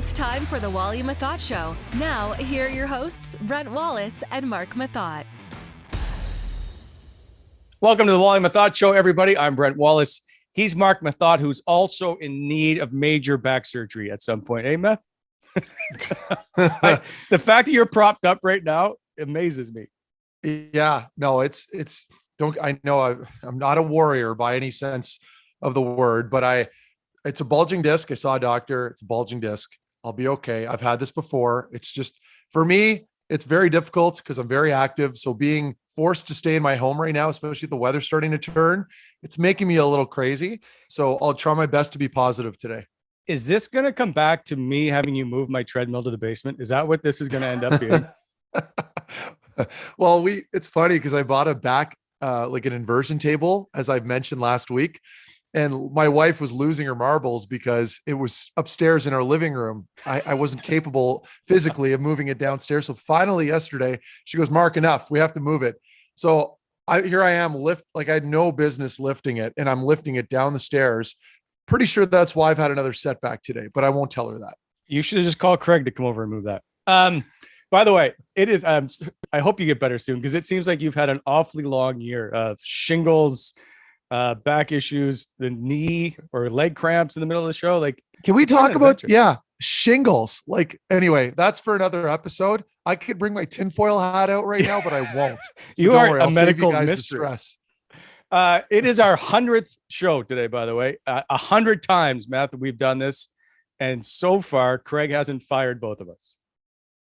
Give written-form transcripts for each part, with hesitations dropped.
It's time for the Wally Methot Show. Now, here are your hosts, Brent Wallace and Marc Methot. Welcome to the Wally Methot Show, everybody. I'm Brent Wallace. He's Marc Methot, who's also in need of major back surgery at some point. Hey, Meth? The fact that you're propped up right now amazes me. Yeah, no, I know I'm not a warrior by any sense of the word, but it's a bulging disc. I saw a doctor. It's a bulging disc. I'll be okay. I've had this before. It's just, for me, it's very difficult because I'm very active. So being forced to stay in my home right now, especially the weather's starting to turn, it's making me a little crazy. So I'll try my best to be positive today. Is this going to come back to me having you move my treadmill to the basement? Is that what this is going to end up being? Well, it's funny because I bought a back, like an inversion table, as I've mentioned last week. And my wife was losing her marbles because it was upstairs in our living room. I wasn't capable physically of moving it downstairs. So finally yesterday, she goes, Marc, enough. We have to move it. So here I am I had no business lifting it, and I'm lifting it down the stairs. Pretty sure that's why I've had another setback today, but I won't tell her that. You should have just called Craig to come over and move that. By the way, it is, I hope you get better soon, because it seems like you've had an awfully long year of shingles, back issues, the knee or leg cramps in the middle of the show. Like, can we talk about, shingles? Like, anyway, that's for another episode. I could bring my tinfoil hat out right now, but I won't. So you are I'll a medical save you guys mystery. the stress. It is our 100th show today, by the way. 100 times, Matt, that we've done this. And so far, Craig hasn't fired both of us.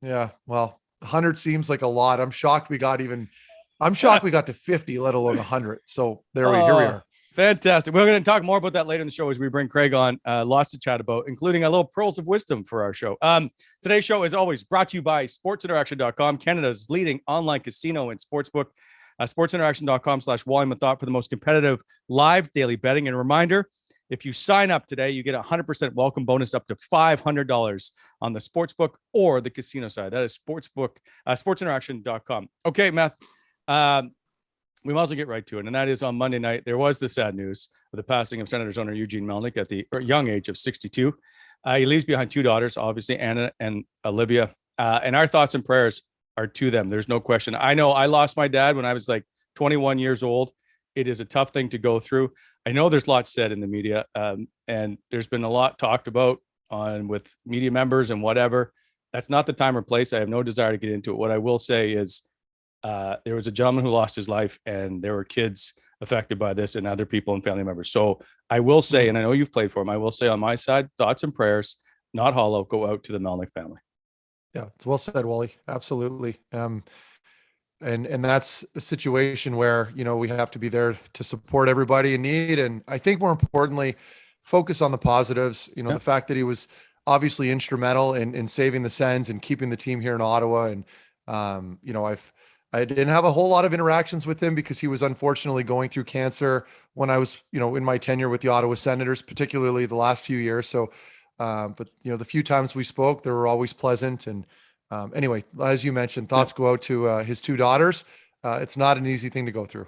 Yeah, well, 100 seems like a lot. I'm shocked we got to 50, let alone 100. So here we are. Fantastic. We're going to talk more about that later in the show as we bring Craig on. Lots to chat about, including a little pearls of wisdom for our show. Today's show is always brought to you by sportsinteraction.com, Canada's leading online casino and sportsbook. Sportsinteraction.com/Wally Methot for the most competitive live daily betting. And a reminder, if you sign up today, you get a 100% welcome bonus up to $500 on the sportsbook or the casino side. That is sportsinteraction.com. Okay, Meth. We might as well get right to it. And that is on Monday night, there was the sad news of the passing of Senators owner Eugene Melnyk at the young age of 62. He leaves behind two daughters, obviously, Anna and Olivia. And our thoughts and prayers are to them. There's no question. I know I lost my dad when I was like 21 years old. It is a tough thing to go through. I know there's lots said in the media, and there's been a lot talked about with media members and whatever. That's not the time or place. I have no desire to get into it. What I will say is, there was a gentleman who lost his life, and there were kids affected by this and other people and family members. So I will say, and I know you've played for him, I will say on my side, thoughts and prayers, not hollow, go out to the Melnyk family. Yeah, it's well said, Wally. Absolutely. And that's a situation where, we have to be there to support everybody in need. And I think more importantly, focus on the positives, the fact that he was obviously instrumental in saving the Sens and keeping the team here in Ottawa. And, I didn't have a whole lot of interactions with him because he was unfortunately going through cancer when I was, in my tenure with the Ottawa Senators, particularly the last few years. So, but the few times we spoke, they were always pleasant. And anyway, as you mentioned, thoughts go out to his two daughters. It's not an easy thing to go through.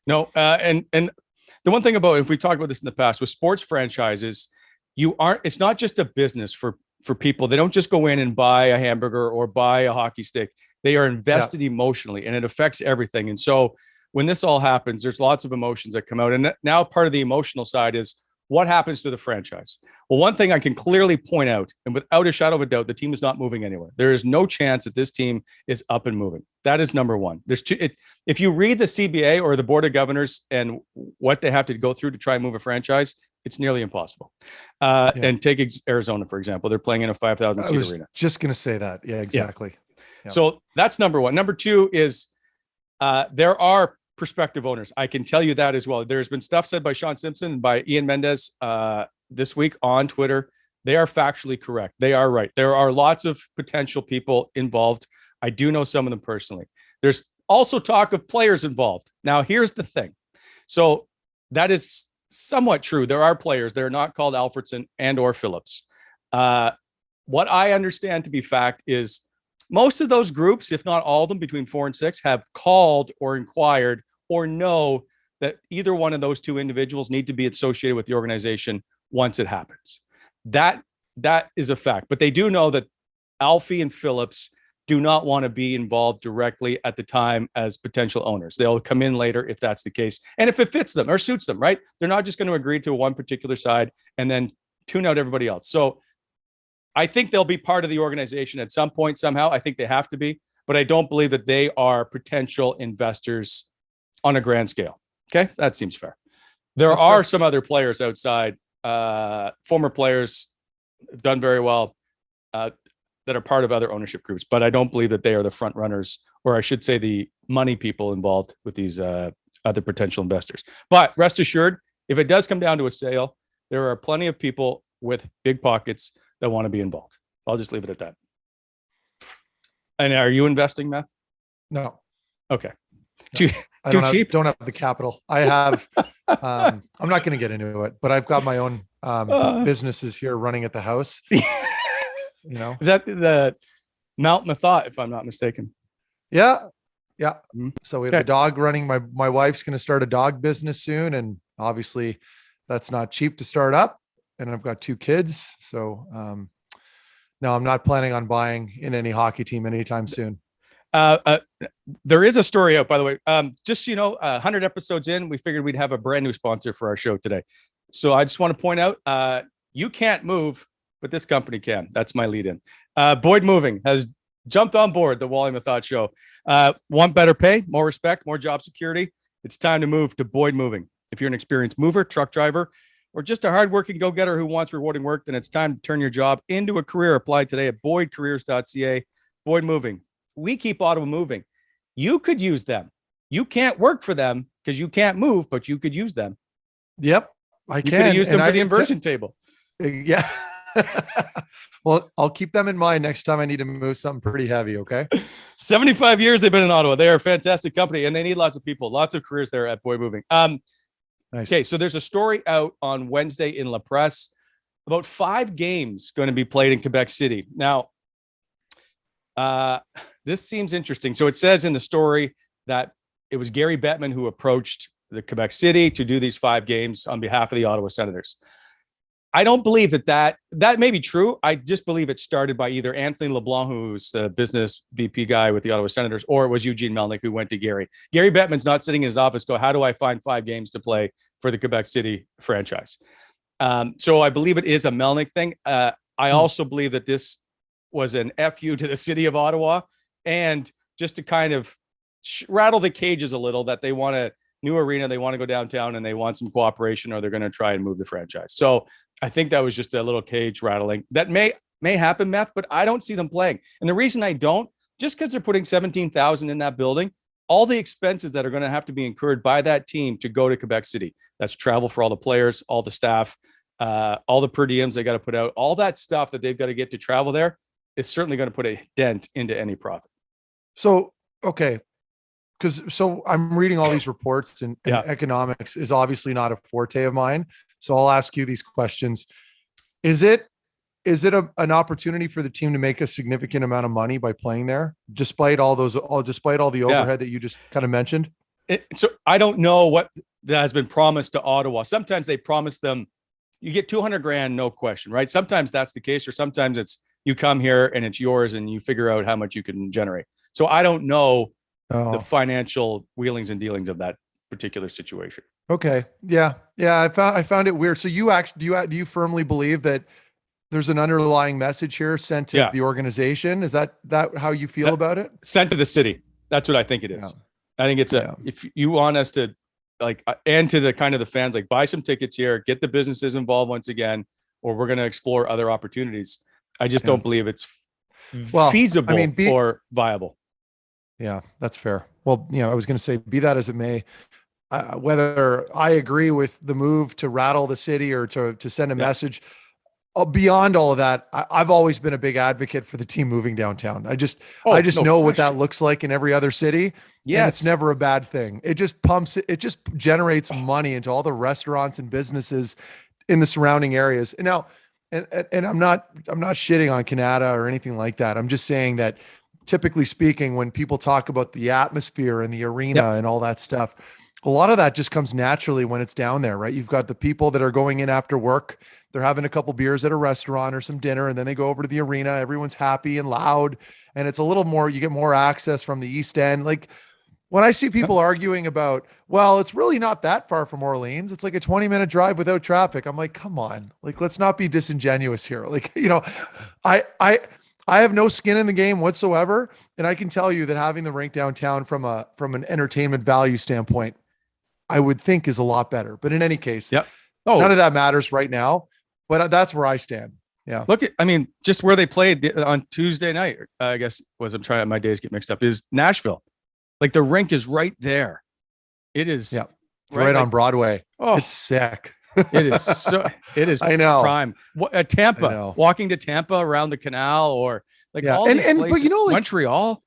No. And the one thing about, if we talked about this in the past with sports franchises, it's not just a business for people. They don't just go in and buy a hamburger or buy a hockey stick. They are invested emotionally, and it affects everything. And so when this all happens, there's lots of emotions that come out. And now part of the emotional side is what happens to the franchise. Well, one thing I can clearly point out, and without a shadow of a doubt, the team is not moving anywhere. There is no chance that this team is up and moving. That is number one. If you read the CBA or the Board of Governors and what they have to go through to try and move a franchise, it's nearly impossible. And take Arizona, for example. They're playing in a 5,000 seat arena. Just going to say that. Yeah, exactly. Yeah. So that's number one. Number two is there are prospective owners. I can tell you that as well. There's been stuff said by Sean Simpson and by Ian Mendez this week on Twitter. They are factually correct. They are right. There are lots of potential people involved. I do know some of them personally. There's also talk of players involved. Now, here's the thing. So that is somewhat true. There are players. They're not called Alfredson and or Phillips. What I understand to be fact is most of those groups, if not all of them, between 4 and 6, have called or inquired or know that either one of those two individuals need to be associated with the organization once it happens. That That is a fact. But they do know that Alfie and Phillips do not want to be involved directly at the time as potential owners. They'll come in later if that's the case. And if it fits them or suits them, right? They're not just going to agree to one particular side and then tune out everybody else. So I think they'll be part of the organization at some point, somehow. I think they have to be, but I don't believe that they are potential investors on a grand scale. Okay. That seems fair. There are some other players outside, former players have done very well, that are part of other ownership groups, but I don't believe that they are the front runners, or I should say the money people involved with these other potential investors. But rest assured, if it does come down to a sale, there are plenty of people with big pockets that want to be involved. I'll just leave it at that. And are you investing, Meth? No. Okay. No. Too cheap? Don't have the capital. I have, I'm not going to get into it, but I've got my own businesses here running at the house. You know, is that the Mount Methot, if I'm not mistaken? Yeah. Mm-hmm. So we have a dog running. My wife's going to start a dog business soon. And obviously that's not cheap to start up. And I've got 2 kids. So no, I'm not planning on buying in any hockey team anytime soon. There is a story out, by the way. Just so you know, 100 episodes in, we figured we'd have a brand new sponsor for our show today. So I just want to point out, you can't move, but this company can. That's my lead in. Boyd Moving has jumped on board the Wally Methot show. Want better pay, more respect, more job security? It's time to move to Boyd Moving. If you're an experienced mover, truck driver, or just a hardworking go-getter who wants rewarding work, then it's time to turn your job into a career. Apply today at boydcareers.ca. Boyd Moving. We keep Ottawa moving. You could use them. You can't work for them because you can't move, but you could use them. Yep, I can. You could use them for the inversion table. Yeah. Well, I'll keep them in mind next time I need to move something pretty heavy. Okay. 75 years they've been in Ottawa. They are a fantastic company and they need lots of people, lots of careers there at Boyd Moving. Nice. Okay. So there's a story out on Wednesday in La Presse about 5 games going to be played in Quebec City. Now, this seems interesting. So it says in the story that it was Gary Bettman who approached the Quebec City to do these 5 games on behalf of the Ottawa Senators. I don't believe that may be true. I just believe it started by either Anthony LeBlanc, who's the business VP guy with the Ottawa Senators, or it was Eugene Melnyk who went to Gary. Gary Bettman's not sitting in his office go, how do I find 5 games to play for the Quebec City franchise? So I believe it is a Melnyk thing. I also believe that this was an FU to the city of Ottawa, and just to kind of rattle the cages a little, that they want a new arena, they want to go downtown, and they want some cooperation, or they're going to try and move the franchise. So I think that was just a little cage rattling that may happen, Meth, but I don't see them playing. And the reason I don't, just because they're putting 17,000 in that building, all the expenses that are going to have to be incurred by that team to go to Quebec City, that's travel for all the players, all the staff, all the per diems they got to put out, all that stuff that they've got to get to travel there is certainly going to put a dent into any profit. So, okay. So I'm reading all these reports and economics is obviously not a forte of mine. So I'll ask you these questions. Is it an opportunity for the team to make a significant amount of money by playing there, despite all the overhead that you just kind of mentioned? So I don't know what that has been promised to Ottawa. Sometimes they promise them, you get $200,000, no question, right? Sometimes that's the case, or sometimes it's you come here and it's yours and you figure out how much you can generate. So I don't know the financial wheelings and dealings of that particular situation. Okay. Yeah. I found it weird. So you actually, do you firmly believe that there's an underlying message here sent to the organization? Is that how you feel about it? Sent to the city. That's what I think it is. Yeah. I think it's if you want us to and to the kind of the fans, buy some tickets here, get the businesses involved once again, or we're going to explore other opportunities. I just don't believe it's feasible or viable. Yeah, that's fair. Well, I was going to say, be that as it may, whether I agree with the move to rattle the city or to send a message, beyond all of that, I've always been a big advocate for the team moving downtown. I just know what that looks like in every other city. Yes. And it's never a bad thing. It just generates money into all the restaurants and businesses in the surrounding areas. And now, and I'm not shitting on Canada or anything like that. I'm just saying that typically speaking, when people talk about the atmosphere and the arena and all that stuff, A lot of that just comes naturally when it's down there, right? You've got the people that are going in after work. They're having a couple beers at a restaurant or some dinner, and then they go over to the arena. Everyone's happy and loud. And it's a little more, you get more access from the East End. Like when I see people arguing about, well, it's really not that far from Orleans. It's like a 20-minute drive without traffic. I'm like, come on, like, let's not be disingenuous here. Like, I, I, I have no skin in the game whatsoever. And I can tell you that having the rink downtown from an entertainment value standpoint, I would think is a lot better. But in any case, Yep. Oh, none of that matters right now. But that's where I stand. Yeah. look at, I mean, just where they played on Tuesday night, I guess I'm trying, my days get mixed up, is Nashville. Like the rink is right there. It is right on Broadway. Oh, it's sick. It is I know. prime. Tampa, walking to Tampa around the canal or like all these places, but like, Montreal.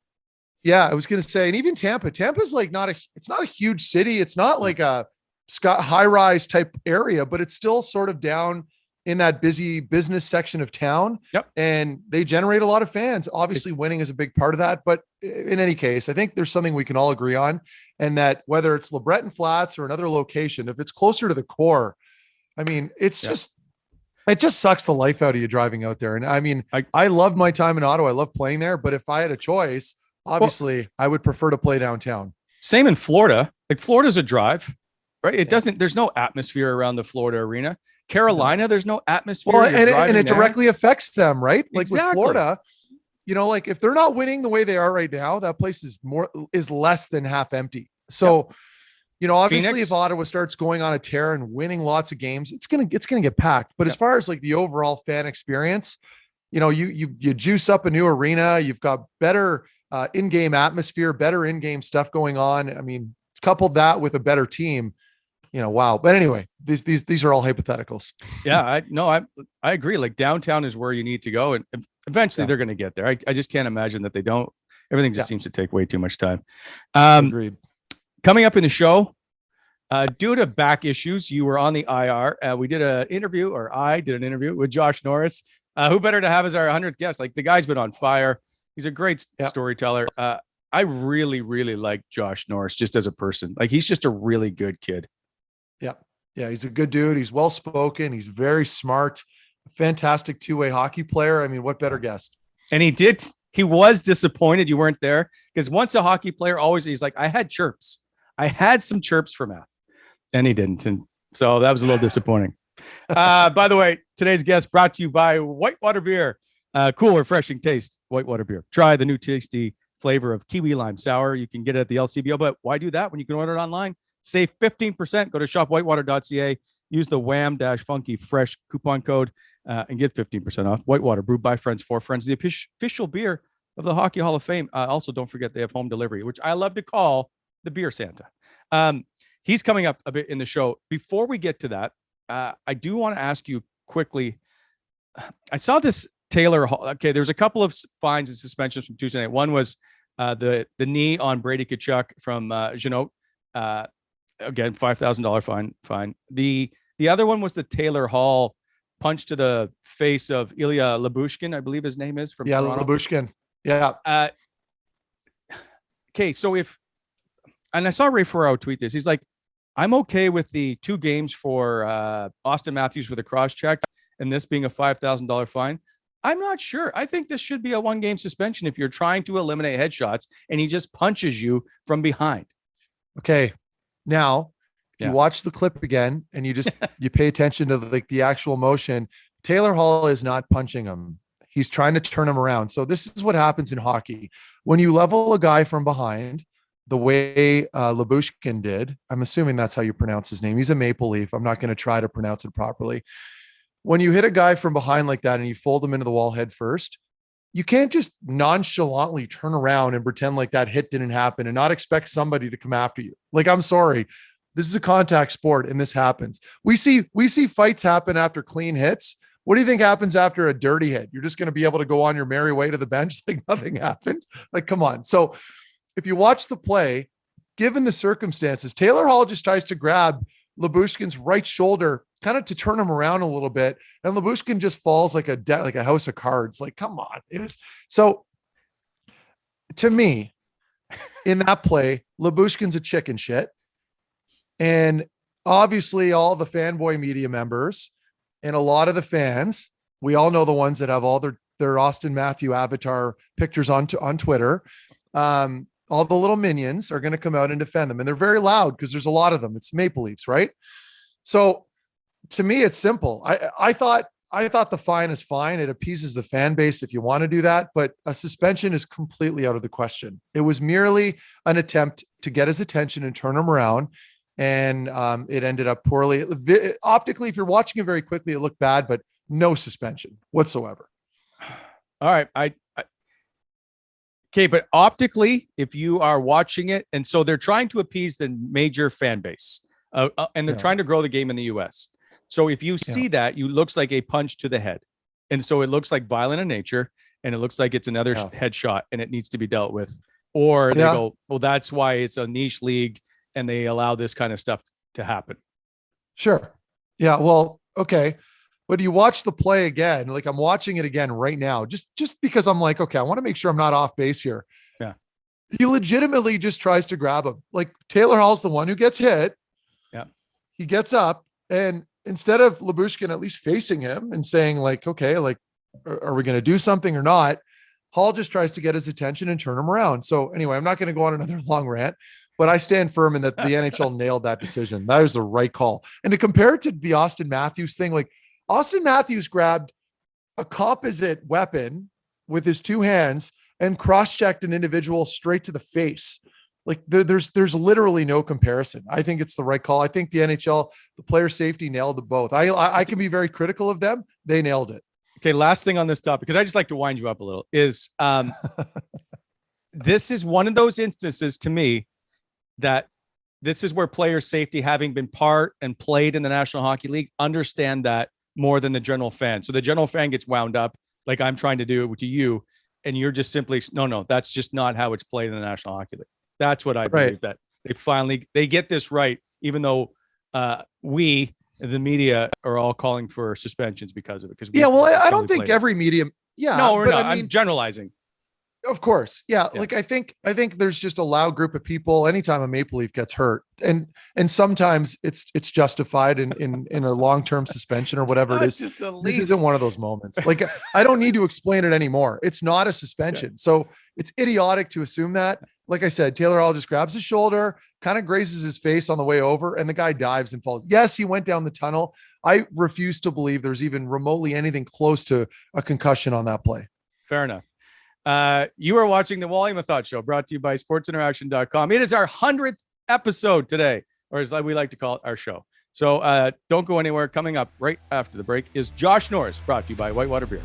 Yeah, I was going to say, and even Tampa's like it's not a huge city. It's not like a high rise type area, but it's still sort of down in that busy business section of town. Yep. And they generate a lot of fans. Obviously winning is a big part of that. But in any case, I think there's something we can all agree on. And that whether it's LeBreton Flats or another location, if it's closer to the core, I mean, it's just, it just sucks the life out of you driving out there. And I mean, I loved my time in Ottawa. I love playing there, but if I had a choice, obviously I would prefer to play downtown. Same in Florida. Like Florida's a drive, right? There's no atmosphere around the Florida arena. Carolina, there's no atmosphere. Well, and it directly affects them, right? Like exactly. With Florida, like if they're not winning the way they are right now, that place is less than half empty. So, obviously Phoenix, if Ottawa starts going on a tear and winning lots of games, it's going to get packed. But as far as like the overall fan experience, you juice up a new arena, you've got better in-game atmosphere, better in-game stuff going on. I mean, coupled that with a better team, wow. But anyway, these are all hypotheticals. Yeah, I agree. Like downtown is where you need to go, and eventually they're going to get there. I just can't imagine that they don't. Everything just seems to take way too much time. Agreed. Coming up in the show, due to back issues, you were on the IR. We did an interview, or I did an interview with Josh Norris. Who better to have as our 100th guest? Like the guy's been on fire. He's a great storyteller. I really, really like Josh Norris just as a person. Like he's just a really good kid. Yeah. Yeah. He's a good dude. He's well-spoken. He's very smart, fantastic two-way hockey player. I mean, what better guest? And he was disappointed you weren't there because once a hockey player, he's like, I had some chirps for Meth and he didn't. And so that was a little disappointing. By the way, today's guest brought to you by Whitewater Beer. Cool, refreshing taste, Whitewater Beer. Try the new tasty flavor of kiwi lime sour. You can get it at the LCBO, but why do that when you can order it online? Save 15%. Go to shopwhitewater.ca. Use the wham-funky fresh coupon code and get 15% off. Whitewater, brewed by friends for friends, the official beer of the Hockey Hall of Fame. Also, don't forget they have home delivery, which I love to call the Beer Santa. He's coming up a bit in the show. Before we get to that, I do want to ask you quickly. I saw this Taylor Hall. Okay, there's a couple of fines and suspensions from Tuesday night. One was the knee on Brady Tkachuk from Jeannot. Again, $5,000 fine. The other one was the Taylor Hall punch to the face of Ilya Lyubushkin, I believe his name is, from Toronto. Lyubushkin. Yeah. Okay, so and I saw Ray Ferraro tweet this. He's like, I'm okay with the 2 games for Austin Matthews with a cross check and this being a $5,000 fine. I'm not sure. I think this should be a 1-game suspension if you're trying to eliminate headshots and he just punches you from behind. Okay. Now, if you watch the clip again and you pay attention to the actual motion, Taylor Hall is not punching him. He's trying to turn him around. So this is what happens in hockey. When you level a guy from behind, the way Lyubushkin did, I'm assuming that's how you pronounce his name. He's a Maple Leaf. I'm not going to try to pronounce it properly. When you hit a guy from behind like that and you fold him into the wall head first, you can't just nonchalantly turn around and pretend like that hit didn't happen and not expect somebody to come after you. Like, I'm sorry, this is a contact sport and this happens. We see fights happen after clean hits. What do you think happens after a dirty hit? You're just going to be able to go on your merry way to the bench like nothing happened? Like, come on. So if you watch the play, given the circumstances, Taylor Hall just tries to grab Lyubushkin's right shoulder, kind of to turn him around a little bit. And Lyubushkin just falls like a house of cards. Like, come on. So to me, in that play, Lyubushkin's a chicken shit. And obviously all the fanboy media members and a lot of the fans, we all know the ones that have all their Austin Matthew avatar pictures on Twitter. All the little minions are going to come out and defend them. And they're very loud because there's a lot of them. It's Maple Leafs, right? So to me, it's simple. I thought the fine is fine. It appeases the fan base if you want to do that, but a suspension is completely out of the question. It was merely an attempt to get his attention and turn him around. And it ended up poorly. Optically, if you're watching it very quickly, it looked bad, but no suspension whatsoever. All right. Okay, but optically, if you are watching it, and so they're trying to appease the major fan base, and they're trying to grow the game in the U.S. So if you see that, it looks like a punch to the head, and so it looks like violent in nature, and it looks like it's another headshot, and it needs to be dealt with. Or they go, well, that's why it's a niche league, and they allow this kind of stuff to happen. Sure. Yeah. Well, okay. But you watch the play again, like I'm watching it again right now, just because I'm like, okay, I want to make sure I'm not off base here. Yeah. He legitimately just tries to grab him. Like Taylor Hall's the one who gets hit. Yeah. He gets up, and instead of Lyubushkin at least facing him and saying like, okay, like, are we going to do something or not? Hall just tries to get his attention and turn him around. So anyway, I'm not going to go on another long rant, but I stand firm in that the NHL nailed that decision. That was the right call. And to compare it to the Austin Matthews thing, like, Austin Matthews grabbed a composite weapon with his two hands and cross-checked an individual straight to the face. Like there's literally no comparison. I think it's the right call. I think the NHL, the player safety nailed the both. I can be very critical of them. They nailed it. Okay. Last thing on this topic, because I just like to wind you up a little, is this is one of those instances to me that this is where player safety, having been part and played in the National Hockey League, understand that more than the general fan. So the general fan gets wound up like I'm trying to do it to you. And you're just simply, no, that's just not how it's played in the National Hockey League. That's what I believe, that they get this right, even though we, the media, are all calling for suspensions because of it. Because I don't think every medium. Yeah. No, we're not. I'm generalizing. Of course. Yeah. Like I think there's just a loud group of people anytime a Maple Leaf gets hurt, and sometimes it's justified in a long-term suspension or whatever it is. This isn't one of those moments. Like I don't need to explain it anymore. It's not a suspension. So it's idiotic to assume that. Like I said, Taylor Hall just grabs his shoulder, kind of grazes his face on the way over, and the guy dives and falls. Yes, he went down the tunnel. I refuse to believe there's even remotely anything close to a concussion on that play. Fair enough. You are watching the Wally Methot Show, brought to you by sportsinteraction.com. It is our 100th episode today, or as we like to call it, our show. So don't go anywhere. Coming up right after the break is Josh Norris, brought to you by Whitewater Beer.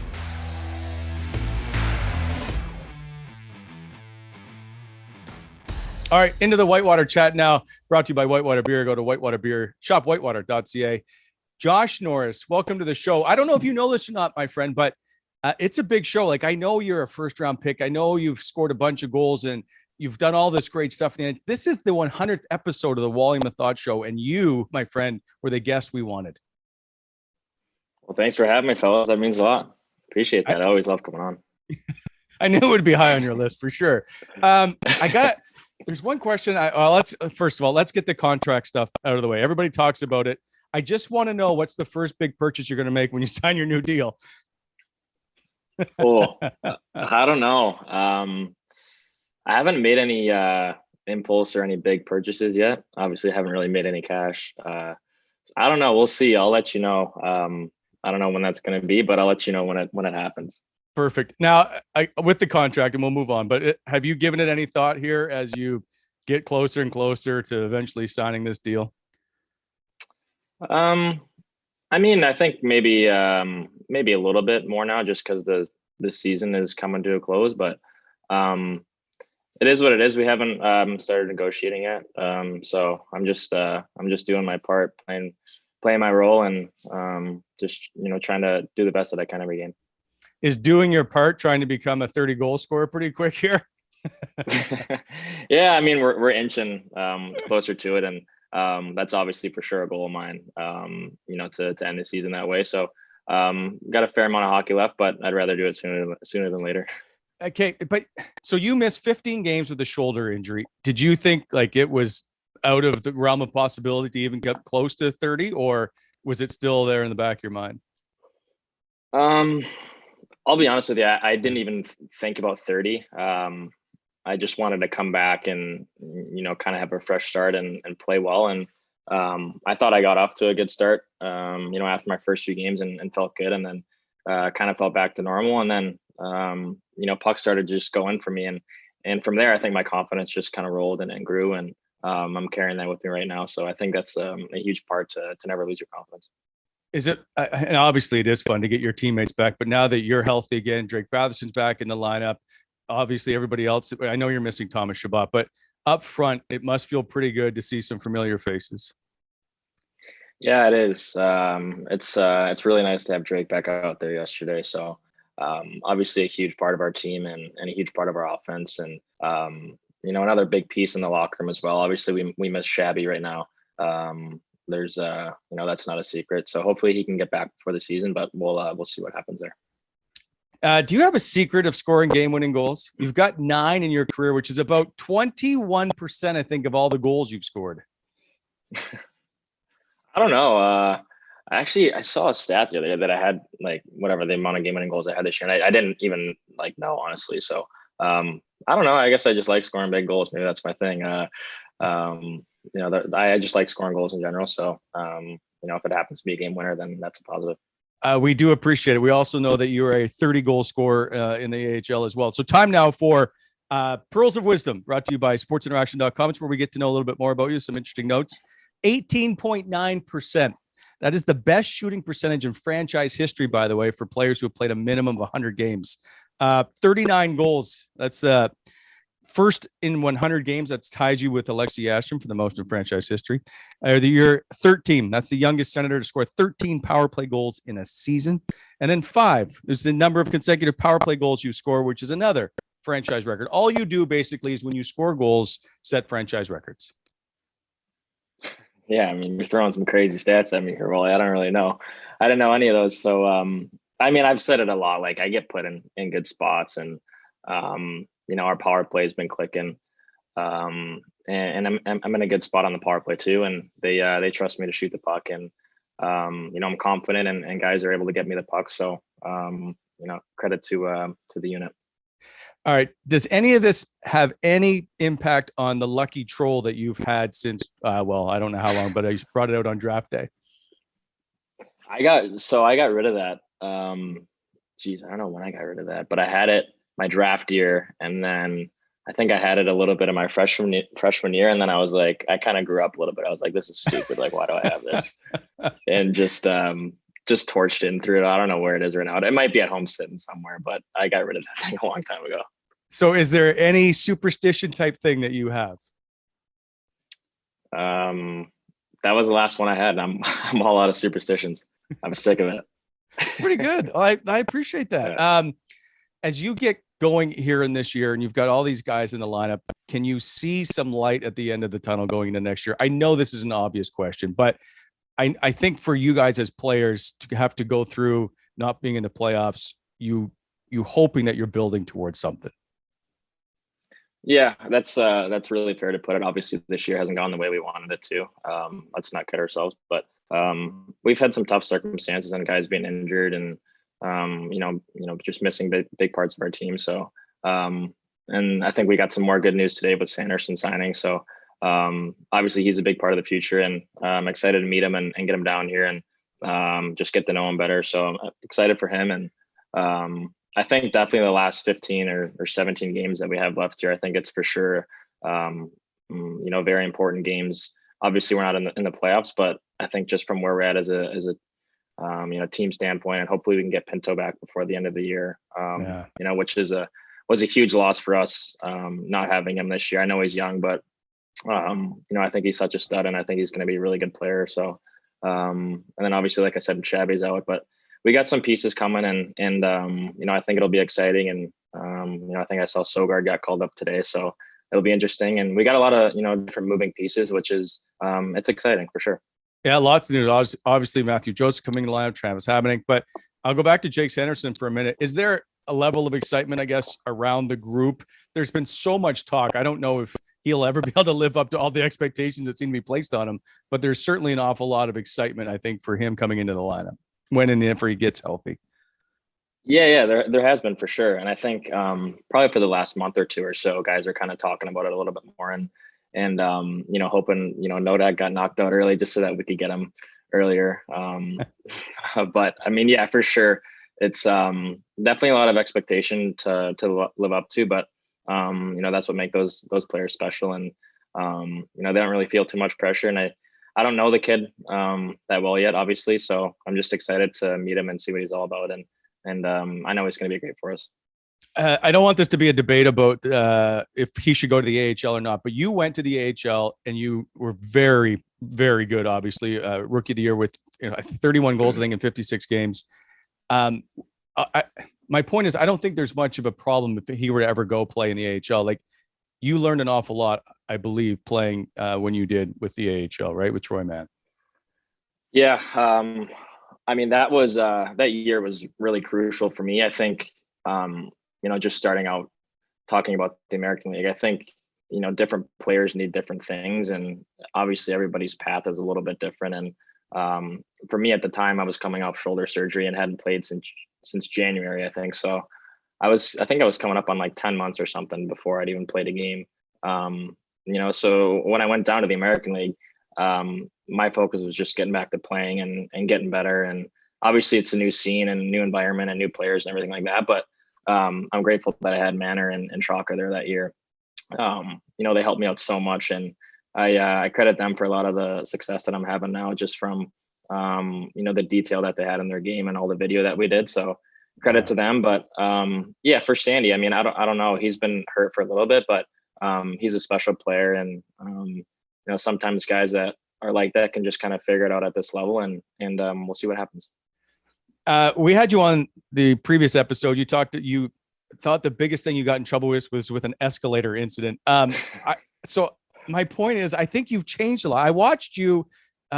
All right, into the Whitewater chat now, brought to you by Whitewater Beer. Go to Whitewater Beer, shop whitewater.ca. Josh Norris, welcome to the show. I don't know if you know this or not, my friend, but it's a big show. Like, I know you're a first-round pick. I know you've scored a bunch of goals and you've done all this great stuff. This is the 100th episode of the Wally Methot Show, and you, my friend, were the guest we wanted. Well, thanks for having me, fellas. That means a lot. Appreciate that. I always love coming on. I knew it would be high on your list for sure. There's one question. First of all, let's get the contract stuff out of the way. Everybody talks about it. I just want to know, what's the first big purchase you're going to make when you sign your new deal? Oh, I don't know. I haven't made any impulse or any big purchases yet. Obviously, I haven't really made any cash. I don't know. We'll see. I'll let you know. I don't know when that's going to be, but I'll let you know when it happens. Perfect. Now, with the contract, and we'll move on, but have you given it any thought here as you get closer and closer to eventually signing this deal? I mean, I think maybe a little bit more now, just because this season is coming to a close. But it is what it is. We haven't started negotiating yet. So I'm just doing my part, playing my role, and just trying to do the best that I can every game. Is doing your part trying to become a 30 goal scorer pretty quick here? Yeah, I mean, we're inching closer to it, and that's obviously for sure a goal of mine. To end the season that way. So got a fair amount of hockey left, but I'd rather do it sooner than later. Okay, but so you missed 15 games with a shoulder injury. Did you think like it was out of the realm of possibility to even get close to 30, or was it still there in the back of your mind? I'll be honest with you. I didn't even think about 30. I just wanted to come back and, kind of have a fresh start and play well. And I thought I got off to a good start, after my first few games and felt good. And then kind of felt back to normal. And then, puck started just going for me. And from there, I think my confidence just kind of rolled and grew. And I'm carrying that with me right now. So I think that's a huge part to never lose your confidence. Is it, and obviously it is fun to get your teammates back, but now that you're healthy again, Drake Batherson's back in the lineup, obviously everybody else, I know you're missing Thomas Chabot, but up front, it must feel pretty good to see some familiar faces. Yeah, it is. It's really nice to have Drake back out there yesterday. So obviously a huge part of our team and a huge part of our offense. And, another big piece in the locker room as well. Obviously we miss Shabby right now. There's that's not a secret. So hopefully he can get back before the season, but we'll see what happens there. Do you have a secret of scoring game-winning goals? You've got 9 in your career, which is about 21%, I think, of all the goals you've scored. I don't know. I saw a stat the other day that I had whatever the amount of game-winning goals I had this year, and I didn't even know, honestly. So I don't know. I guess I just like scoring big goals. Maybe that's my thing. I just like scoring goals in general. So if it happens to be a game winner, then that's a positive. We do appreciate it. We also know that you're a 30-goal scorer in the AHL as well. So time now for Pearls of Wisdom, brought to you by sportsinteraction.com. It's where we get to know a little bit more about you, some interesting notes. 18.9%. That is the best shooting percentage in franchise history, by the way, for players who have played a minimum of 100 games. 39 goals. That's first in 100 games. That ties you with Alexei Yashin for the most in franchise history. You're 13. That's the youngest Senator to score 13 power play goals in a season. And then 5 is the number of consecutive power play goals you score, which is another franchise record. All you do basically is when you score goals, set franchise records. Yeah, I mean, you're throwing some crazy stats at me here, Wally. I don't really know. I didn't know any of those. So, I've said it a lot. I get put in good spots, and our power play has been clicking, and I'm in a good spot on the power play too. And they trust me to shoot the puck, and I'm confident, and guys are able to get me the puck. So, credit to the unit. All right. Does any of this have any impact on the lucky troll that you've had since, I don't know how long, but I brought it out on draft day? I got rid of that. I don't know when I got rid of that, but I had it my draft year. And then I think I had it a little bit in my freshman year. And then I was like, I kind of grew up a little bit. I was like, this is stupid. Why do I have this? And just torched it and threw it. I don't know where it is right now. It might be at home sitting somewhere, but I got rid of that thing a long time ago. So is there any superstition type thing that you have? That was the last one I had. I'm all out of superstitions. I'm sick of it. It's pretty good. I appreciate that. Yeah. As you get going here in this year and you've got all these guys in the lineup, can you see some light at the end of the tunnel going into next year? I know this is an obvious question, but I think for you guys as players to have to go through not being in the playoffs, you hoping that you're building towards something. Yeah, that's really fair to put it. Obviously, this year hasn't gone the way we wanted it to. Let's not kid ourselves, but we've had some tough circumstances and guys being injured and just missing big parts of our team. So, and I think we got some more good news today with Sanderson signing. So, obviously he's a big part of the future, and I'm excited to meet him and get him down here and just get to know him better. So I'm excited for him. And I think definitely the last 15 or 17 games that we have left here, I think it's for sure, very important games. Obviously we're not in the playoffs, but I think just from where we're at as a team standpoint, and hopefully we can get Pinto back before the end of the year, which was a huge loss for us, not having him this year. I know he's young, but I think he's such a stud, and I think he's going to be a really good player. So, and then obviously, like I said, Shabby's out, but we got some pieces coming, and I think it'll be exciting. And I think I saw Sogard got called up today, so it'll be interesting. And we got a lot of different moving pieces, which is it's exciting for sure. Yeah, lots of news. Obviously, Matthew Joseph coming in the lineup, Travis happening. But I'll go back to Jake Sanderson for a minute. Is there a level of excitement, I guess, around the group? There's been so much talk. I don't know if he'll ever be able to live up to all the expectations that seem to be placed on him. But there's certainly an awful lot of excitement, I think, for him coming into the lineup when and if he gets healthy. Yeah, there has been for sure. And I think probably for the last month or two or so, guys are kind of talking about it a little bit more and hoping, Nodak got knocked out early just so that we could get him earlier. But I mean, yeah, for sure. It's definitely a lot of expectation to live up to, but that's what makes those players special. And they don't really feel too much pressure. And I don't know the kid that well yet, obviously. So I'm just excited to meet him and see what he's all about. And I know he's going to be great for us. I don't want this to be a debate about if he should go to the AHL or not, but you went to the AHL and you were very, very good, obviously. Rookie of the year with 31 goals, I think, in 56 games. My point is, I don't think there's much of a problem if he were to ever go play in the AHL. Like, you learned an awful lot, I believe, playing when you did with the AHL, right? With Troy Mann. Yeah. I mean, that year was really crucial for me. I think, just starting out talking about the American League, I think, different players need different things. And obviously everybody's path is a little bit different. And for me at the time, I was coming off shoulder surgery and hadn't played since January, I think. So I was coming up on like 10 months or something before I'd even played a game. So when I went down to the American League, my focus was just getting back to playing and getting better. And obviously it's a new scene and new environment and new players and everything like that. But I'm grateful that I had Manor and Shocker there that year. They helped me out so much, and I credit them for a lot of the success that I'm having now, just from the detail that they had in their game and all the video that we did. So credit to them. But for Sandy, I mean, I don't know. He's been hurt for a little bit, but he's a special player, and sometimes guys that are like that can just kind of figure it out at this level, and we'll see what happens. We had you on the previous episode. You thought the biggest thing you got in trouble with was with an escalator incident. So my point is, I think you've changed a lot. I watched you,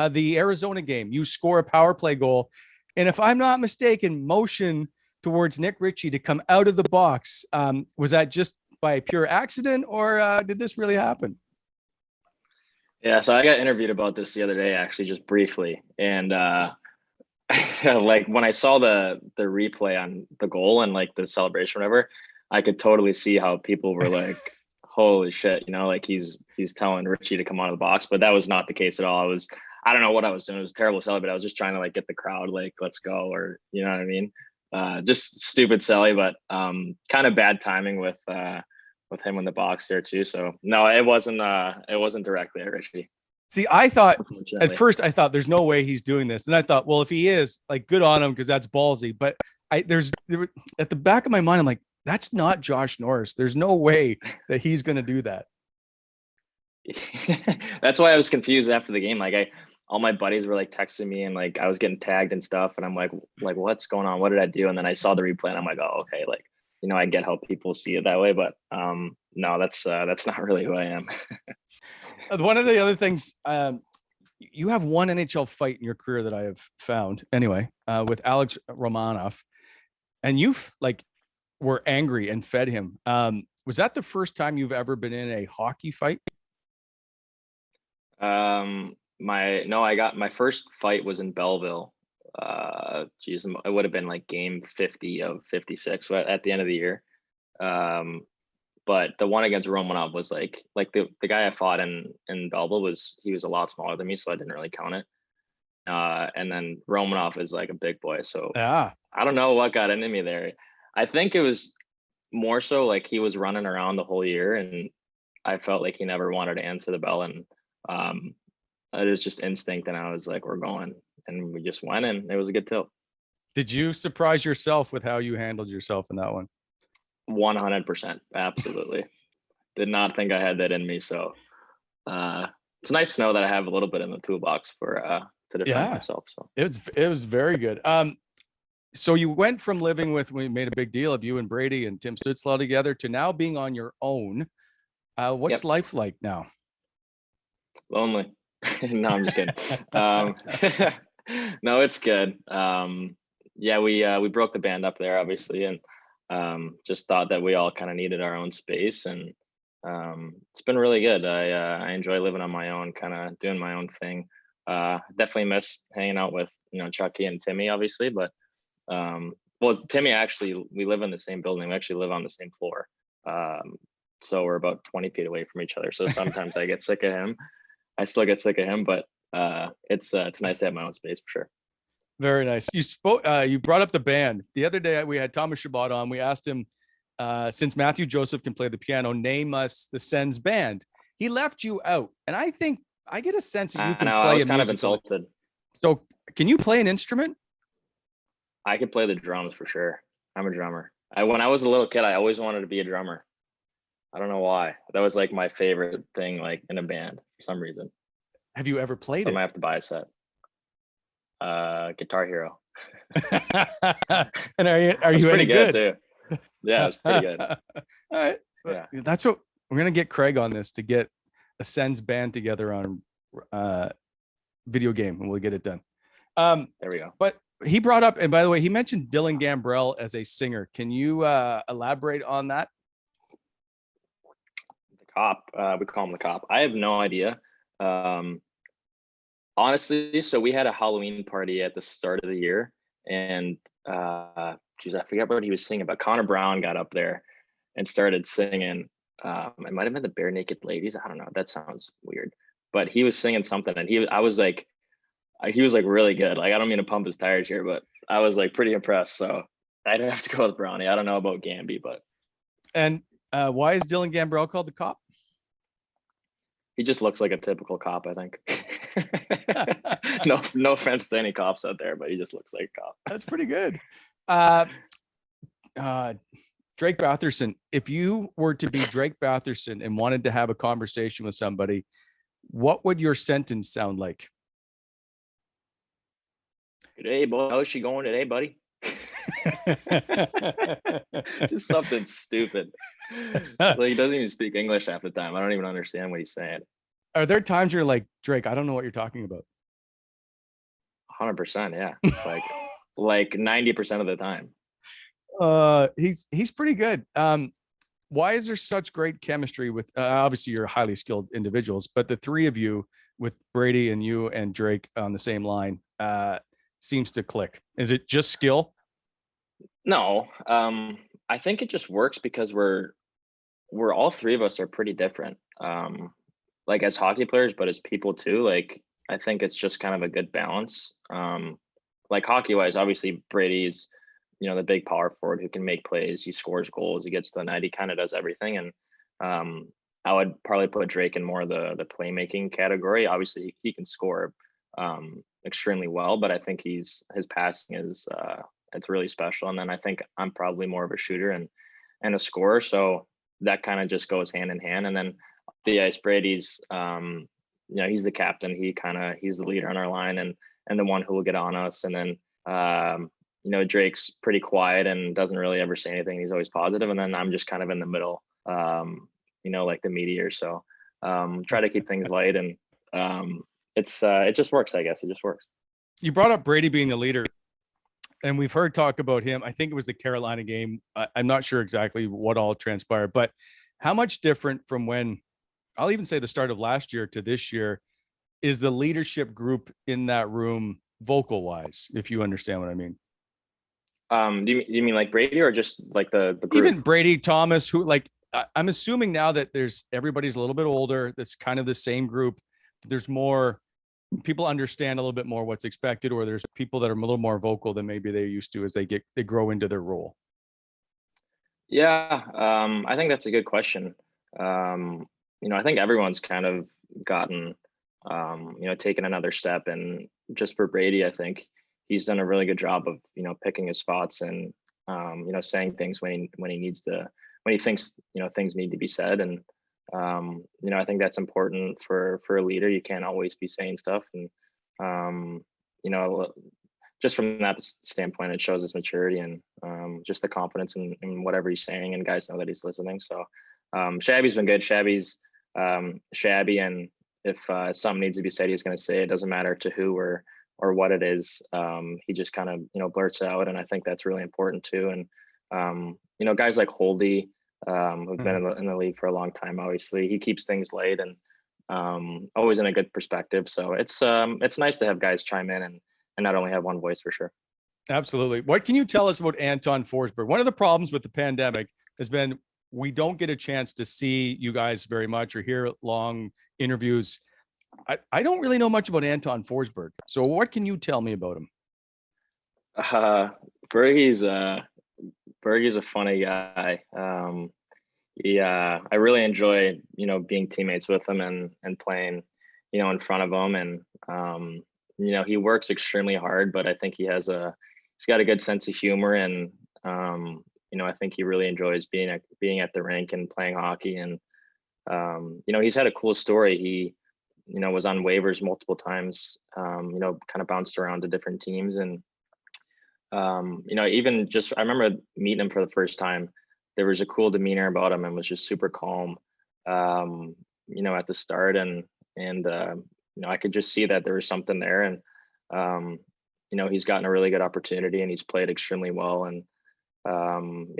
the Arizona game. You score a power play goal, and if I'm not mistaken, motion towards Nick Ritchie to come out of the box. Was that just by pure accident, or did this really happen? Yeah, so I got interviewed about this the other day, actually, just briefly, and like when I saw the replay on the goal and like the celebration, whatever, I could totally see how people were like, "Holy shit!" Like he's telling Richie to come out of the box, but that was not the case at all. I don't know what I was doing. It was a terrible celly, but I was just trying to like get the crowd like, "Let's go," or you know what I mean? Just stupid celly, but kind of bad timing with him in the box there too. So no, it wasn't directly at Richie. See, I thought at first, there's no way he's doing this. And I thought, well, if he is, like, good on him, because that's ballsy. But at the back of my mind, I'm like, that's not Josh Norris. There's no way that he's going to do that. That's why I was confused after the game. Like all my buddies were like texting me and like I was getting tagged and stuff. And I'm like, what's going on? What did I do? And then I saw the replay and I'm like, oh, okay. Like, I get how people see it that way, but no, that's not really who I am. One of the other things, you have one NHL fight in your career that I have found anyway, with Alex Romanov, and you were angry and fed him. Was that the first time you've ever been in a hockey fight? I got my first fight was in Belleville. It would have been like game 50 of 56 at the end of the year. But the one against Romanov was like the guy I fought in Belleville he was a lot smaller than me, so I didn't really count it. And then Romanov is like a big boy, so yeah. I don't know what got into me there. I think it was more so like he was running around the whole year, and I felt like he never wanted to answer the bell, and it was just instinct, and I was like, we're going, and we just went, and it was a good tilt. Did you surprise yourself with how you handled yourself in that one? 100%, absolutely. Did not think I had that in me, so it's nice to know that I have a little bit in the toolbox for to defend myself. So it was very good. So you went from living with, we made a big deal of you and Brady and Tim Stützle together, to now being on your own. What's life like now? Lonely. No, I'm just kidding. No, it's good. We broke the band up there, obviously, and just thought that we all kind of needed our own space, and it's been really good. I enjoy living on my own, kind of doing my own thing. Definitely miss hanging out with, Chucky and Timmy, obviously, but well, Timmy, actually, we live in the same building. We actually live on the same floor. So we're about 20 feet away from each other. So sometimes I get sick of him. I still get sick of him, but it's nice to have my own space for sure. Very nice. You brought up the band. The other day we had Thomas Chabot on. We asked him, since Matthew Joseph can play the piano, name us the Sens band. He left you out. And I think I get a sense that you can play I was a kind of musical. insulted. So can you play an instrument? I could play the drums for sure. I'm a drummer. When I was a little kid, I always wanted to be a drummer. I don't know why. That was like my favorite thing, like in a band for some reason. Have you ever played So I it? might have to buy a set. Guitar Hero. And are you pretty any good? too? Yeah, it's pretty good. All right. Yeah. That's what we're gonna get Craig on this, to get a Sens band together on video game, and we'll get it done. There we go. But he brought up, and by the way, he mentioned Dylan Gambrell as a singer. Can you elaborate on that? The Cop. We call him the Cop. I have no idea. Honestly, so we had a Halloween party at the start of the year, and geez, I forget what he was singing, but Connor Brown got up there and started singing. It might have been the Bare Naked Ladies. I don't know. That sounds weird, but he was singing something, and he was like really good. Like, I don't mean to pump his tires here, but I was like pretty impressed. So I'd have to go with Brownie. I don't know about Gamby, but. And why is Dylan Gambrell called the Cop? He just looks like a typical cop, I think. No offense to any cops out there, but he just looks like a cop. That's pretty good. Drake Batherson, if you were to be Drake Batherson and wanted to have a conversation with somebody, what would your sentence sound like? Hey, boy, how's she going today, buddy? Just something stupid. Like, he doesn't even speak English half the time. I don't even understand what he's saying. Are there times you're like, Drake, I don't know what you're talking about? 100%, yeah. like 90% of the time. He's pretty good. Why is there such great chemistry with obviously you're highly skilled individuals, but the three of you with Brady and you and Drake on the same line seems to click? Is it just skill? No, I think it just works because we're all three of us are pretty different. Like as hockey players, but as people too. Like, I think it's just kind of a good balance. Like hockey wise, obviously Brady's, the big power forward who can make plays. He scores goals. He gets to the net. He kind of does everything. And I would probably put Drake in more of the playmaking category. Obviously, he can score extremely well, but I think his passing is it's really special. And then I think I'm probably more of a shooter and a scorer. So that kind of just goes hand in hand. And then the ice, Brady's he's the captain. He's the leader on our line and the one who will get on us. And then Drake's pretty quiet and doesn't really ever say anything. He's always positive. And then I'm just kind of in the middle, like the meteor. So try to keep things light, and it just works, I guess. It just works. You brought up Brady being the leader, and we've heard talk about him. I think it was the Carolina game. I'm not sure exactly what all transpired, but how much different from when, I'll even say the start of last year to this year, is the leadership group in that room vocal wise, if you understand what I mean? Do you mean like Brady or just like the group? Even Brady, Thomas, who, like, I'm assuming now that everybody's a little bit older. That's kind of the same group. There's more people understand a little bit more what's expected, or there's people that are a little more vocal than maybe they used to as they grow into their role. Yeah. I think that's a good question. I think everyone's kind of gotten, taken another step, and just for Brady, I think he's done a really good job of, picking his spots and, saying things when he needs to, when he thinks, things need to be said. And, I think that's important for a leader. You can't always be saying stuff. And, just from that standpoint, it shows his maturity and just the confidence in whatever he's saying, and guys know that he's listening. So Shabby's been good. Shabby's Shabby, and if something needs to be said, he's going to say it. Doesn't matter to who or what it is. He just kind of blurts out, and I think that's really important too. And guys like Holdy, who've been in the league for a long time. Obviously, he keeps things light and always in a good perspective. So it's nice to have guys chime in and not only have one voice for sure. Absolutely. What can you tell us about Anton Forsberg? One of the problems with the pandemic has been we don't get a chance to see you guys very much or hear long interviews. I don't really know much about Anton Forsberg. So what can you tell me about him? Bergie's a funny guy. I really enjoy, being teammates with him and playing, in front of him. And, he works extremely hard, but I think he's got a good sense of humor. And, I think he really enjoys being at the rink and playing hockey. And, he's had a cool story. He, was on waivers multiple times, kind of bounced around to different teams. And, even just, I remember meeting him for the first time. There was a cool demeanor about him and was just super calm, at the start. And I could just see that there was something there. And, he's gotten a really good opportunity and he's played extremely well. And,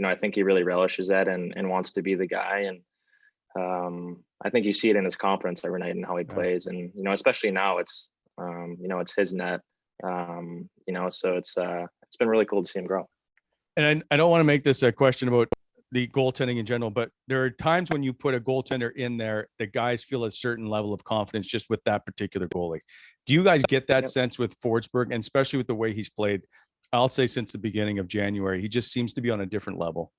I think he really relishes that and wants to be the guy. And I think you see it in his confidence every night and how he plays. And, especially now it's his net, so it's been really cool to see him grow. And I don't want to make this a question about the goaltending in general, but there are times when you put a goaltender in there, the guys feel a certain level of confidence just with that particular goalie. Do you guys get that sense with Forsberg, and especially with the way he's played? I'll say since the beginning of January, he just seems to be on a different level.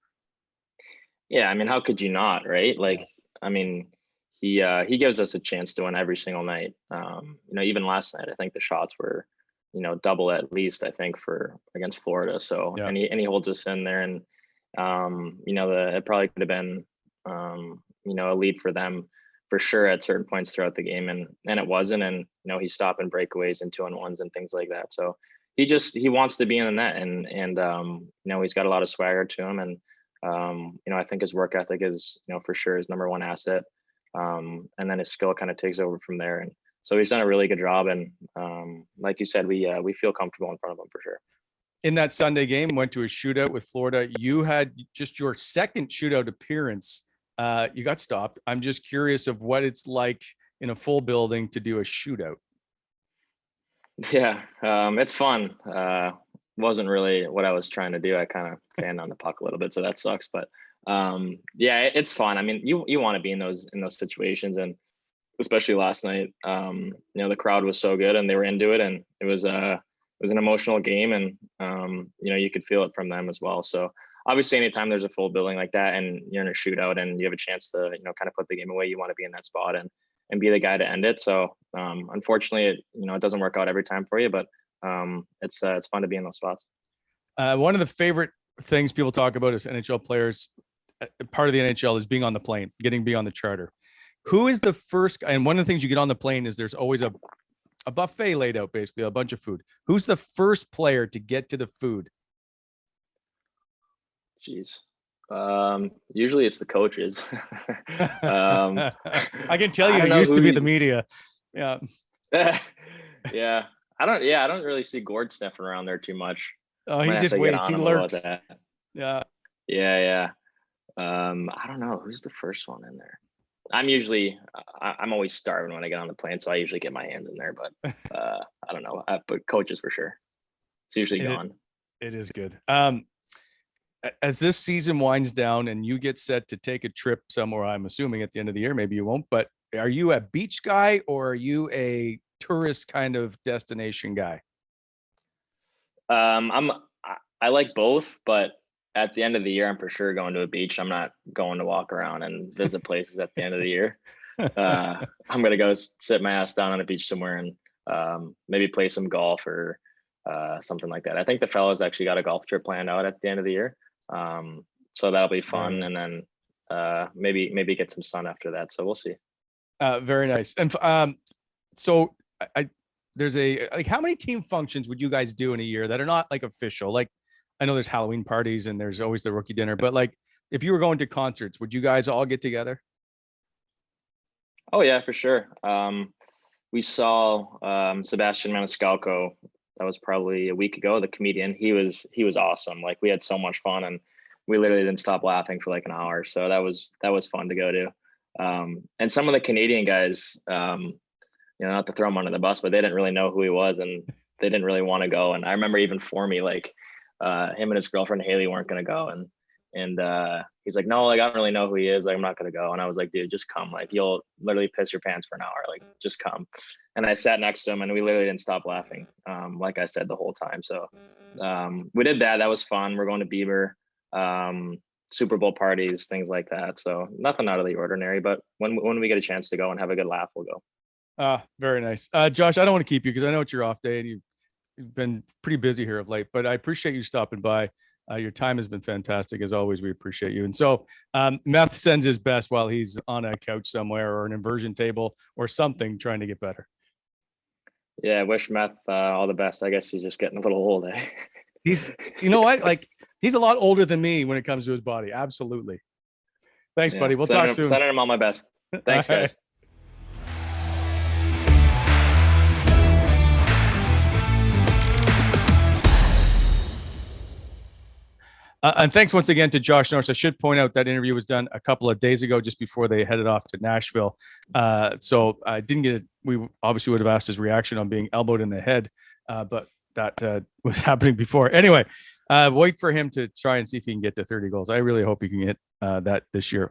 Yeah, I mean, how could you not, right? Like, I mean, he gives us a chance to win every single night. Even last night, I think the shots were, double at least, I think, against Florida. So, and he holds us in there. And, it probably could have been, a lead for them for sure at certain points throughout the game. And it wasn't. And, he's stopping breakaways and 2-on-1s and things like that. So he wants to be in the net and he's got a lot of swagger to him. And, I think his work ethic is, for sure his number one asset. And then his skill kind of takes over from there. And so he's done a really good job. And like you said, we feel comfortable in front of him for sure. In that Sunday game, went to a shootout with Florida. You had just your second shootout appearance. You got stopped. I'm just curious of what it's like in a full building to do a shootout. Yeah, it's fun. Wasn't really what I was trying to do. I kind of fanned on the puck a little bit, so that sucks. But it's fun. I mean, you want to be in those situations, and especially last night. The crowd was so good, and they were into it, and it was an emotional game, and you could feel it from them as well. So obviously, anytime there's a full building like that, and you're in a shootout, and you have a chance to kind of put the game away, you want to be in that spot and be the guy to end it. So unfortunately, it doesn't work out every time for you, but it's fun to be in those spots. One of the favorite things people talk about as NHL players, part of the NHL, is being on the plane, getting be on the charter. Who is the first? And one of the things you get on the plane is there's always a buffet laid out, basically a bunch of food. Who's the first player to get to the food? Jeez. Usually it's the coaches. I can tell you used to be the media. Yeah. Yeah. I don't really see Gord sniffing around there too much. Oh, he just waits. He lurks. Yeah. Yeah. I don't know who's the first one in there. I'm always starving when I get on the plane, so I usually get my hands in there, but I don't know. But coaches for sure. It's usually gone. It is good. As this season winds down and you get set to take a trip somewhere, I'm assuming at the end of the year, maybe you won't, but are you a beach guy or are you a tourist kind of destination guy? I like both, but at the end of the year, I'm for sure going to a beach. I'm not going to walk around and visit places at the end of the year. I'm going to go sit my ass down on a beach somewhere and maybe play some golf or something like that. I think the fellas actually got a golf trip planned out at the end of the year. So that'll be fun. Nice. And then maybe get some sun after that. So we'll see. Very nice. And so there's how many team functions would you guys do in a year that are not like official? Like, I know there's Halloween parties and there's always the rookie dinner, but like if you were going to concerts, would you guys all get together? Oh yeah, for sure. We saw Sebastian Maniscalco. That was probably a week ago. The comedian. He was awesome. Like we had so much fun, and we literally didn't stop laughing for like an hour. So that was fun to go to. And some of the Canadian guys, not to throw him under the bus, but they didn't really know who he was and they didn't really want to go. And I remember even for me, like him and his girlfriend Haley weren't going to go. And he's like, no, like I don't really know who he is. Like I'm not going to go. And I was like, dude, just come. Like you'll literally piss your pants for an hour. Like just come. And I sat next to him and we literally didn't stop laughing. Like I said, the whole time. So we did that. That was fun. We're going to Bieber, Super Bowl parties, things like that. So nothing out of the ordinary, but when we get a chance to go and have a good laugh, we'll go. Very nice. Josh, I don't want to keep you because I know it's your off day and you've been pretty busy here of late, but I appreciate you stopping by. Your time has been fantastic as always. We appreciate you. And so Meth sends his best while he's on a couch somewhere or an inversion table or something trying to get better. Yeah, I wish Meth all the best. I guess he's just getting a little old. He's, you know what? Like he's a lot older than me when it comes to his body. Absolutely. Thanks, buddy. We'll talk soon. Sending him all my best. Thanks, guys. And thanks once again to Josh Norris. I should point out that interview was done a couple of days ago, just before they headed off to Nashville. So I didn't get it. We obviously would have asked his reaction on being elbowed in the head, but that was happening before. Anyway, wait for him to try and see if he can get to 30 goals. I really hope he can get that this year.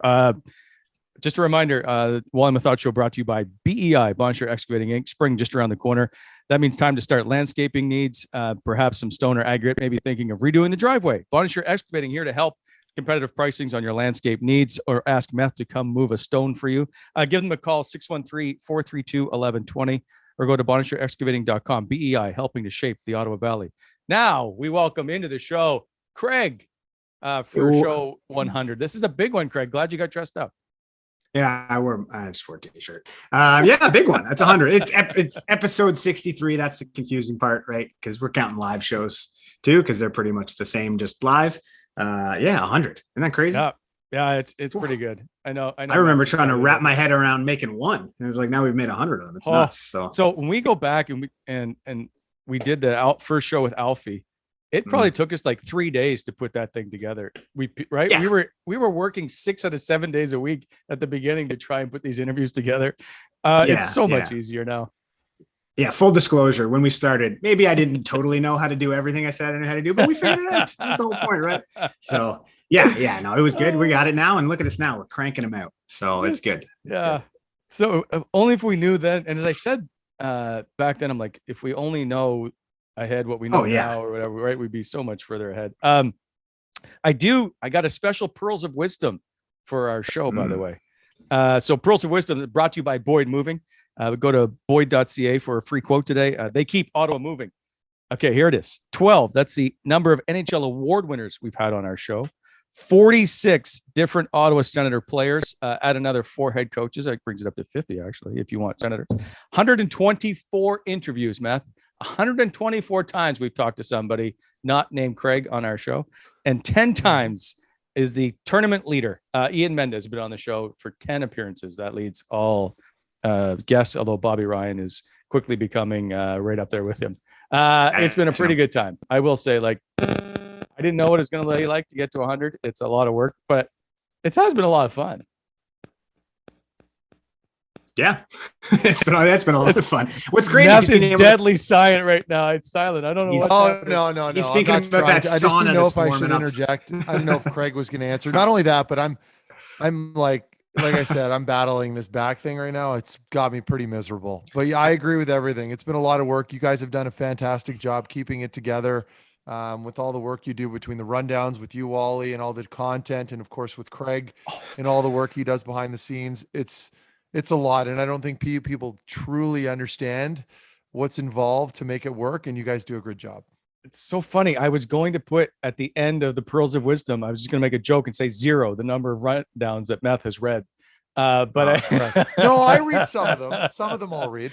Just a reminder, Wally Methot Show brought to you by BEI, Bonshire Excavating Inc. Spring just around the corner. That means time to start landscaping needs, perhaps some stone or aggregate, maybe thinking of redoing the driveway. Bonshire Excavating here to help. Competitive pricings on your landscape needs, or ask Meth to come move a stone for you. Give them a call, 613-432-1120, or go to bonisherexcavating.com. BEI, helping to shape the Ottawa Valley. Now we welcome into the show, Craig, for show 100. This is a big one, Craig. Glad you got dressed up. Yeah, I just wore a t-shirt. Yeah, big one. That's 100. It's episode 63. That's the confusing part, right? Because we're counting live shows too, because they're pretty much the same, just live. 100. Isn't that crazy? Yeah, it's pretty good. I know. I remember trying to wrap my head around making one. And it was like, now we've made 100 of them. It's nuts. So when we go back and we did the first show with Alfie, it probably took us like 3 days to put that thing together. Yeah. We were working 6 out of 7 days a week at the beginning to try and put these interviews together. It's so much easier now. Yeah. Full disclosure. When we started, maybe I didn't totally know how to do everything I said I knew how to do, but we figured it out. That's the whole point, right? So no, it was good. We got it now, and look at us now. We're cranking them out. So it's good. Good. So only if we knew then. And as I said back then, I'm like, if we only know ahead what we know now or whatever, right, we'd be so much further ahead. I got a special Pearls of Wisdom for our show, by the way. So Pearls of Wisdom brought to you by Boyd Moving. Go to boyd.ca for a free quote today. They keep Ottawa moving. Okay, here it is. 12. That's the number of NHL award winners we've had on our show. 46 different Ottawa Senator players. Add another 4 head coaches. That brings it up to 50, actually, if you want Senators. 124 interviews, Meth. 124 times we've talked to somebody not named Craig on our show, and 10 times is the tournament leader. Ian Mendez has been on the show for 10 appearances. That leads all guests, although Bobby Ryan is quickly becoming right up there with him. It's been a pretty good time. I will say, like, I didn't know what it's going to be like to get to 100. It's a lot of work, but it has been a lot of fun. Yeah, that's been a lot of fun. What's great is deadly silent right now. It's silent. I don't know. No. He's thinking about that. I just didn't know if I should interject. I don't know if Craig was going to answer. Not only that, but I'm like I said, I'm battling this back thing right now. It's got me pretty miserable. But yeah, I agree with everything. It's been a lot of work. You guys have done a fantastic job keeping it together. With all the work you do between the rundowns with you, Wally, and all the content, and of course with Craig and all the work he does behind the scenes. It's a lot, and I don't think people truly understand what's involved to make it work, and you guys do a great job. It's so funny. I was going to put at the end of the Pearls of Wisdom, I was just going to make a joke and say 0, the number of rundowns that Meth has read. But no, I read some of them. Some of them I'll read.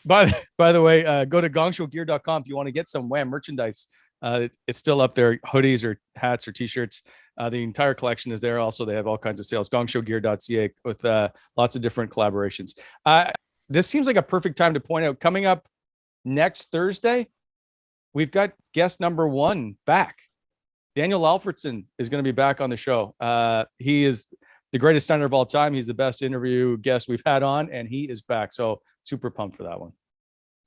By the way, go to gongshowgear.com if you want to get some Wham merchandise. It's still up there, hoodies or hats or t-shirts. The entire collection is there. Also, they have all kinds of sales. Gongshowgear.ca with lots of different collaborations. This seems like a perfect time to point out, coming up next Thursday, we've got guest number 1 back. Daniel Alfredson is going to be back on the show. He is the greatest Senator of all time. He's the best interview guest we've had on, and he is back. So super pumped for that one.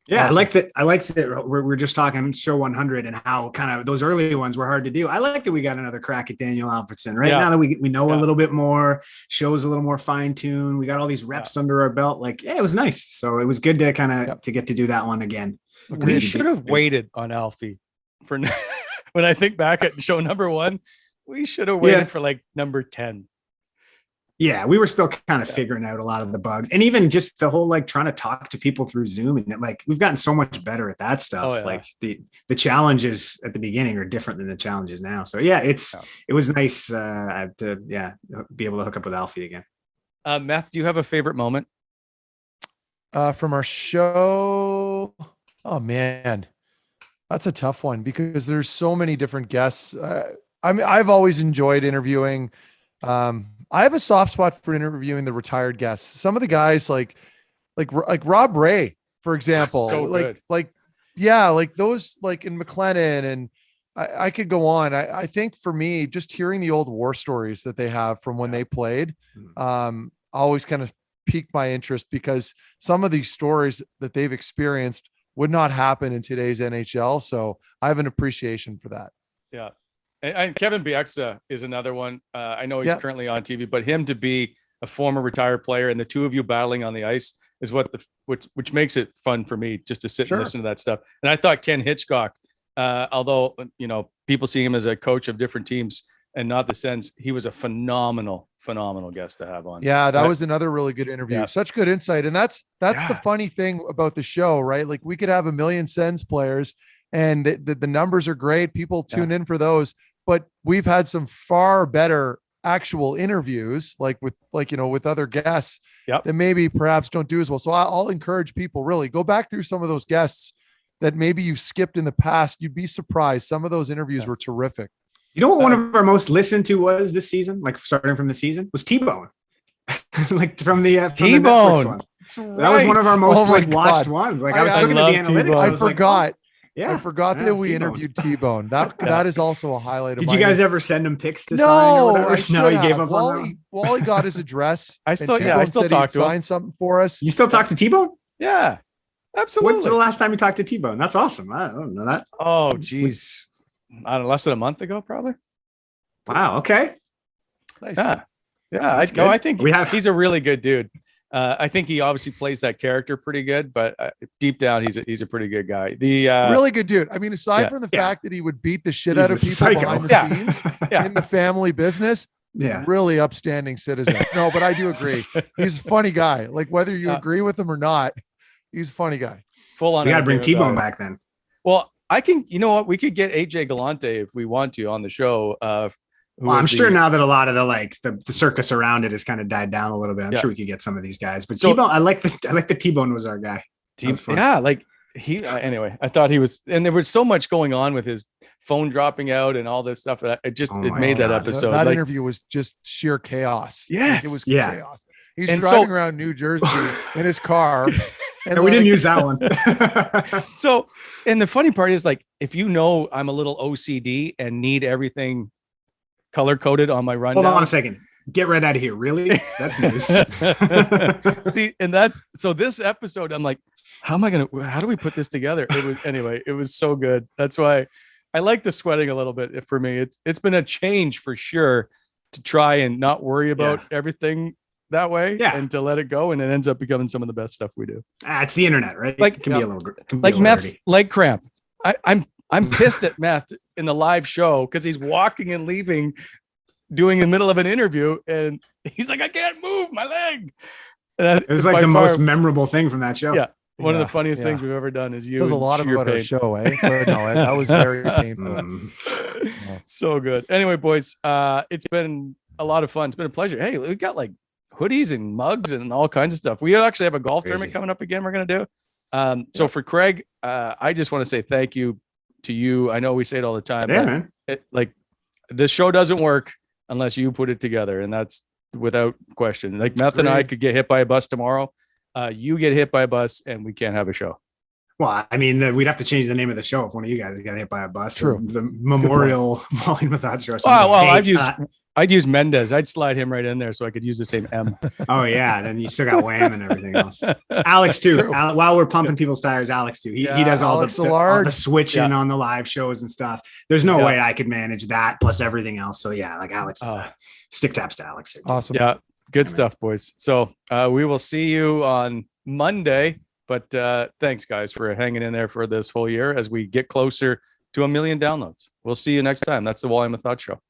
Yeah, Awesome. I like that we're just talking show 100 and how kind of those early ones were hard to do. I like that we got another crack at Daniel Alfredson right now that we know a little bit more, shows a little more fine tuned. We got all these reps under our belt. Like, yeah, it was nice. So it was good to kind of to get to do that one again. We should have waited on Alfie for when I think back at show number 1, we should have waited for like number 10. Yeah, we were still kind of figuring out a lot of the bugs, and even just the whole like trying to talk to people through Zoom, and like we've gotten so much better at that stuff. Oh, yeah. Like the challenges at the beginning are different than the challenges now. So yeah, it was nice to be able to hook up with Alfie again. Meth, do you have a favorite moment from our show? Oh man, that's a tough one because there's so many different guests. I mean, I've always enjoyed interviewing. I have a soft spot for interviewing the retired guests. Some of the guys like Rob Ray, for example, so like those, like in McLennan, and I could go on. I think for me, just hearing the old war stories that they have from when they played, always kind of piqued my interest because some of these stories that they've experienced would not happen in today's NHL. So I have an appreciation for that. Yeah. And Kevin Bieksa is another one. I know he's currently on TV, but him to be a former retired player and the two of you battling on the ice is which makes it fun for me just to sit and listen to that stuff. And I thought Ken Hitchcock, although, you know, people see him as a coach of different teams and not the Sens, he was a phenomenal guest to have on. Yeah, that was another really good interview. Yeah. Such good insight. And that's the funny thing about the show, right? Like we could have 1 million Sens players and the numbers are great. People tune in for those, but we've had some far better actual interviews, with other guests that maybe perhaps don't do as well. So I'll encourage people, really go back through some of those guests that maybe you've skipped in the past. You'd be surprised. Some of those interviews were terrific. You know what one of our most listened to was this season, like starting from the season, was T-Bone. Like from the T-Bone. One. That was one of our most watched ones. Like I was looking at the analytics. I forgot. I forgot that we interviewed T-Bone. That is also a highlight. Did you guys ever send him pics to sign or whatever? No, he gave up on Wally got his address. I still talk to him. Sign something for us. You still talk to T-Bone? Yeah, absolutely. When's the last time you talked to T-Bone? That's awesome. I don't know that. Oh, geez. I don't know, less than a month ago, probably. Wow. Okay. Nice. Yeah. I think he's a really good dude. I think he obviously plays that character pretty good, but deep down, he's a pretty good guy. Really good dude. I mean, aside from the fact that he would beat the shit out of people behind the scenes in the family business, really upstanding citizen. No, but I do agree. He's a funny guy. Like whether you agree with him or not, he's a funny guy. Full on. We got to bring T-Bone back then. Well, I can. You know what? We could get AJ Galante if we want to on the show. I'm sure now that a lot of the circus around it has kind of died down a little bit. I'm sure we could get some of these guys. But T-Bone, I like the T-Bone was our guy. Anyway, I thought he was, and there was so much going on with his phone dropping out and all this stuff that it made that episode. That interview was just sheer chaos. Yes, it was chaos. He's driving around New Jersey in his car. And we didn't use that one. So, and the funny part is, like, if you know I'm a little OCD and need everything color coded on my rundown. Hold on a second. Get right out of here. Really? That's news. See, and so this episode, I'm like, how do we put this together? It was so good. That's why I like the sweating a little bit. For me, it's been a change for sure to try and not worry about everything that way and to let it go. And it ends up becoming some of the best stuff we do. It's the internet, right? Like, it can be a little, like Meth's leg cramp. I'm pissed at Meth in the live show because he's walking and leaving, doing in the middle of an interview, and he's like, I can't move my leg. It was like the most memorable thing from that show. Yeah. One of the funniest things we've ever done is you. Says a lot about our show, eh? But no, that was very painful. So good. Anyway, boys, it's been a lot of fun. It's been a pleasure. Hey, we got like hoodies and mugs and all kinds of stuff. We actually have a golf tournament coming up again. We're going to do. So for Craig, I just want to say thank you to you. I know we say it all the time. But this show doesn't work unless you put it together, and that's without question. Like Meth and I could get hit by a bus tomorrow. You get hit by a bus, and we can't have a show. Well, I mean, we'd have to change the name of the show if one of you guys got hit by a bus. True. The Memorial Wally and Methot show. Well, I'd use Mendez. I'd slide him right in there so I could use the same M. Oh yeah, then you still got Wham and everything else. Alex too. While we're pumping people's tires, Alex too. He does all the switching on the live shows and stuff. There's no way I could manage that plus everything else. So yeah, like Alex is stick taps to Alex. Awesome. Yeah, good stuff, boys. So we will see you on Monday. But thanks, guys, for hanging in there for this whole year as we get closer to 1 million downloads. We'll see you next time. That's the Wally and Methot Show.